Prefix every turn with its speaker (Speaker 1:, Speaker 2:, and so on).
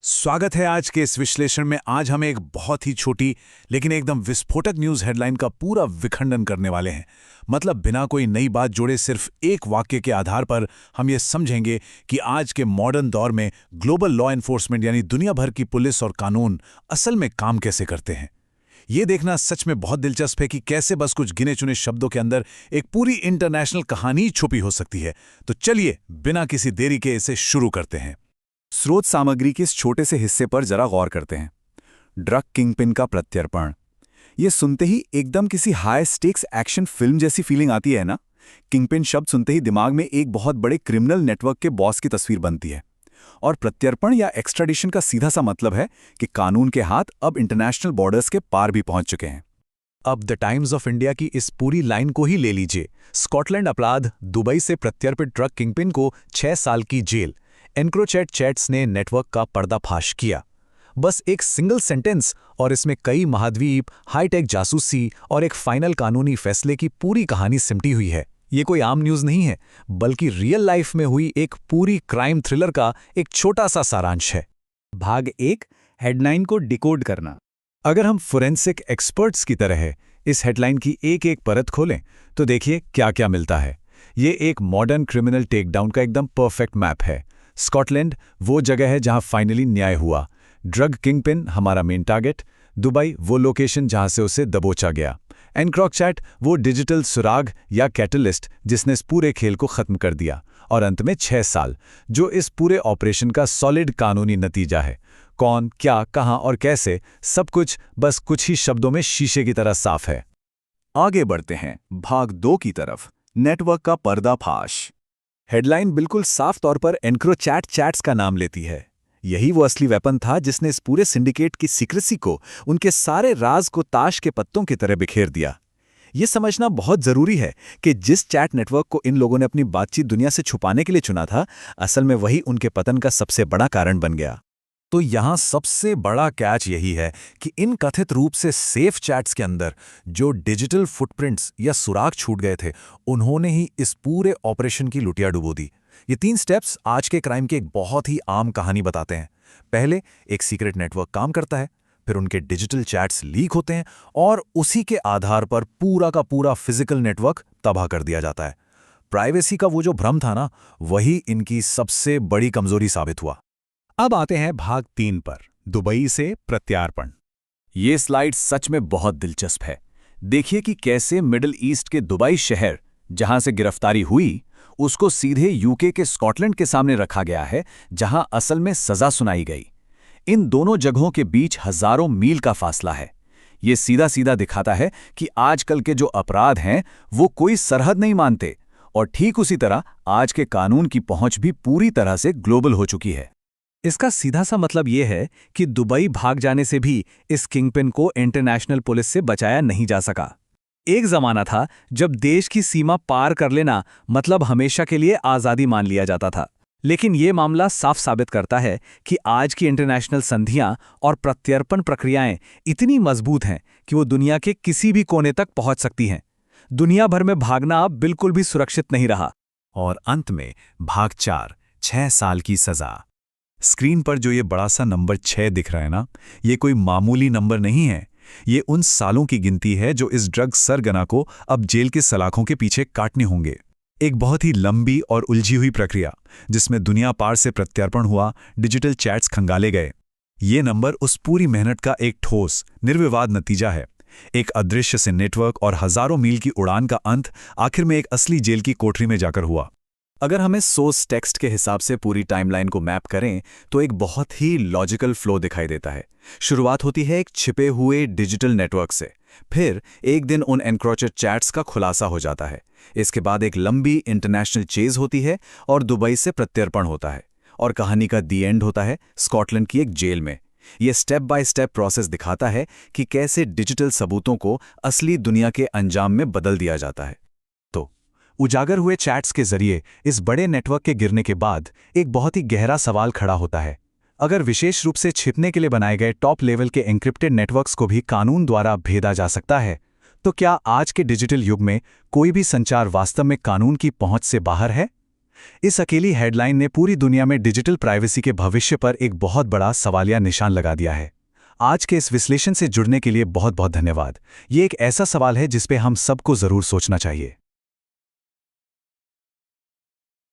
Speaker 1: स्वागत है आज के इस विश्लेषण में। आज हम एक बहुत ही छोटी लेकिन एकदम विस्फोटक न्यूज़ हेडलाइन का पूरा विखंडन करने वाले हैं। मतलब बिना कोई नई बात जोड़े सिर्फ एक वाक्य के आधार पर हम ये समझेंगे कि आज के मॉडर्न दौर में ग्लोबल लॉ एनफोर्समेंट यानी दुनिया भर की पुलिस और कानून असल में काम कैसे करते हैं। ये देखना सच में बहुत दिलचस्प है कि कैसे बस कुछ गिने चुने शब्दों के अंदर एक पूरी इंटरनेशनल कहानी छुपी हो सकती है। तो चलिए बिना किसी देरी के इसे शुरू करते हैं।
Speaker 2: स्रोत सामग्री के इस छोटे से हिस्से पर जरा गौर करते हैं। ड्रग किंगपिन का प्रत्यर्पण। ये सुनते ही एकदम किसी हाई स्टेक्स एक्शन फिल्म जैसी फीलिंग आती है ना। किंगपिन शब्द सुनते ही दिमाग में एक बहुत बड़े क्रिमिनल नेटवर्क के बॉस की तस्वीर बनती है। और प्रत्यर्पण या एक्स्ट्राडिशन का सीधा सा मतलब है कि कानून के हाथ अब इंटरनेशनल बॉर्डर्स के पार भी पहुंच चुके हैं।
Speaker 1: अब द टाइम्स ऑफ इंडिया की इस पूरी लाइन को ही ले लीजिए। स्कॉटलैंड अपराध, दुबई से प्रत्यर्पित ड्रग किंगपिन को 6 साल की जेल। एनक्रोचैट चैट्स ने नेटवर्क का पर्दाफाश किया। बस एक सिंगल सेंटेंस और इसमें कई महाद्वीप, हाईटेक जासूसी और एक फाइनल कानूनी फैसले की पूरी कहानी सिमटी हुई है। ये कोई आम न्यूज़ नहीं है, बल्कि रियल लाइफ में हुई एक पूरी क्राइम थ्रिलर का एक छोटा सा सारांश है।
Speaker 2: भाग 1, हेडलाइन को डिकोड करना।
Speaker 1: अगर हम फोरेंसिक एक्सपर्ट्स की तरह इस हेडलाइन की एक एक परत खोलें तो देखिए क्या क्या मिलता है। ये एक मॉडर्न क्रिमिनल टेकडाउन का एकदम परफेक्ट मैप है। स्कॉटलैंड वो जगह है जहां फाइनली न्याय हुआ। ड्रग किंगपिन हमारा मेन टारगेट। दुबई वो लोकेशन जहां से उसे दबोचा गया। एनक्रोचैट वो डिजिटल सुराग या कैटलिस्ट जिसने इस पूरे खेल को खत्म कर दिया। और अंत में 6 साल, जो इस पूरे ऑपरेशन का सॉलिड कानूनी नतीजा है। कौन, क्या, कहां और कैसे, सब कुछ बस कुछ ही शब्दों में शीशे की तरह साफ है।
Speaker 2: आगे बढ़ते हैं भाग 2 की तरफ, नेटवर्क का पर्दाफाश।
Speaker 1: हेडलाइन बिल्कुल साफ तौर पर एनक्रोचैट चैट्स का नाम लेती है। यही वो असली वेपन था जिसने इस पूरे सिंडिकेट की सीक्रेसी को, उनके सारे राज को ताश के पत्तों की तरह बिखेर दिया। ये समझना बहुत जरूरी है कि जिस चैट नेटवर्क को इन लोगों ने अपनी बातचीत दुनिया से छुपाने के लिए चुना था, असल में वही उनके पतन का सबसे बड़ा कारण बन गया। तो यहां सबसे बड़ा कैच यही है कि इन कथित रूप से सेफ चैट्स के अंदर जो डिजिटल फुटप्रिंट्स या सुराग छूट गए थे, उन्होंने ही इस पूरे ऑपरेशन की लुटिया डुबो दी। ये 3 स्टेप्स आज के क्राइम की एक बहुत ही आम कहानी बताते हैं। पहले एक सीक्रेट नेटवर्क काम करता है, फिर उनके डिजिटल चैट्स लीक होते हैं और उसी के आधार पर पूरा का पूरा फिजिकल नेटवर्क तबाह कर दिया जाता है। प्राइवेसी का वो जो भ्रम था ना, वही इनकी सबसे बड़ी कमजोरी साबित हुआ। अब आते हैं भाग 3 पर, दुबई से प्रत्यार्पण।
Speaker 2: ये स्लाइड सच में बहुत दिलचस्प है। देखिए कि कैसे मिडिल ईस्ट के दुबई शहर, जहां से गिरफ्तारी हुई, उसको सीधे यूके के स्कॉटलैंड के सामने रखा गया है, जहां असल में सजा सुनाई गई। इन दोनों जगहों के बीच हजारों मील का फासला है। ये सीधा सीधा दिखाता है कि आजकल के जो अपराध हैं वो कोई सरहद नहीं मानते, और ठीक उसी तरह आज के कानून की पहुंच भी पूरी तरह से ग्लोबल हो चुकी है।
Speaker 1: इसका सीधा सा मतलब यह है कि दुबई भाग जाने से भी इस किंगपिन को इंटरनेशनल पुलिस से बचाया नहीं जा सका। एक जमाना था जब देश की सीमा पार कर लेना मतलब हमेशा के लिए आज़ादी मान लिया जाता था। लेकिन ये मामला साफ साबित करता है कि आज की इंटरनेशनल संधियां और प्रत्यर्पण प्रक्रियाएं इतनी मजबूत हैं कि वो दुनिया के किसी भी कोने तक पहुंच सकती हैं। दुनिया भर में भागना अब बिल्कुल भी सुरक्षित नहीं रहा।
Speaker 2: और अंत में भाग 4, 6 साल की सजा।
Speaker 1: स्क्रीन पर जो ये बड़ा सा नंबर 6 दिख रहा है ना, ये कोई मामूली नंबर नहीं है। ये उन सालों की गिनती है जो इस ड्रग सरगना को अब जेल के सलाखों के पीछे काटने होंगे। एक बहुत ही लंबी और उलझी हुई प्रक्रिया जिसमें दुनिया पार से प्रत्यर्पण हुआ, डिजिटल चैट्स खंगाले गए। ये नंबर उस पूरी मेहनत का एक ठोस, निर्विवाद नतीजा है। एक अदृश्य से नेटवर्क और हजारों मील की उड़ान का अंत आखिर में एक असली जेल की कोठरी में जाकर हुआ।
Speaker 2: अगर हमें सोर्स टेक्स्ट के हिसाब से पूरी टाइमलाइन को मैप करें तो एक बहुत ही लॉजिकल फ्लो दिखाई देता है। शुरुआत होती है एक छिपे हुए डिजिटल नेटवर्क से, फिर एक दिन उन एनक्रोचेड चैट्स का खुलासा हो जाता है। इसके बाद एक लंबी इंटरनेशनल चेज होती है और दुबई से प्रत्यर्पण होता है, और कहानी का दी एंड होता है स्कॉटलैंड की एक जेल में। यह स्टेप बाय स्टेप प्रोसेस दिखाता है कि कैसे डिजिटल सबूतों को असली दुनिया के अंजाम में बदल दिया जाता है।
Speaker 1: उजागर हुए चैट्स के जरिए इस बड़े नेटवर्क के गिरने के बाद एक बहुत ही गहरा सवाल खड़ा होता है। अगर विशेष रूप से छिपने के लिए बनाए गए टॉप लेवल के एन्क्रिप्टेड नेटवर्क्स को भी कानून द्वारा भेदा जा सकता है, तो क्या आज के डिजिटल युग में कोई भी संचार वास्तव में कानून की पहुंच से बाहर है? इस अकेली हेडलाइन ने पूरी दुनिया में डिजिटल प्राइवेसी के भविष्य पर एक बहुत बड़ा सवालिया निशान लगा दिया है। आज के इस विश्लेषण से जुड़ने के लिए बहुत बहुत धन्यवाद। ये एक ऐसा सवाल है जिस पे हम सबको जरूर सोचना चाहिए।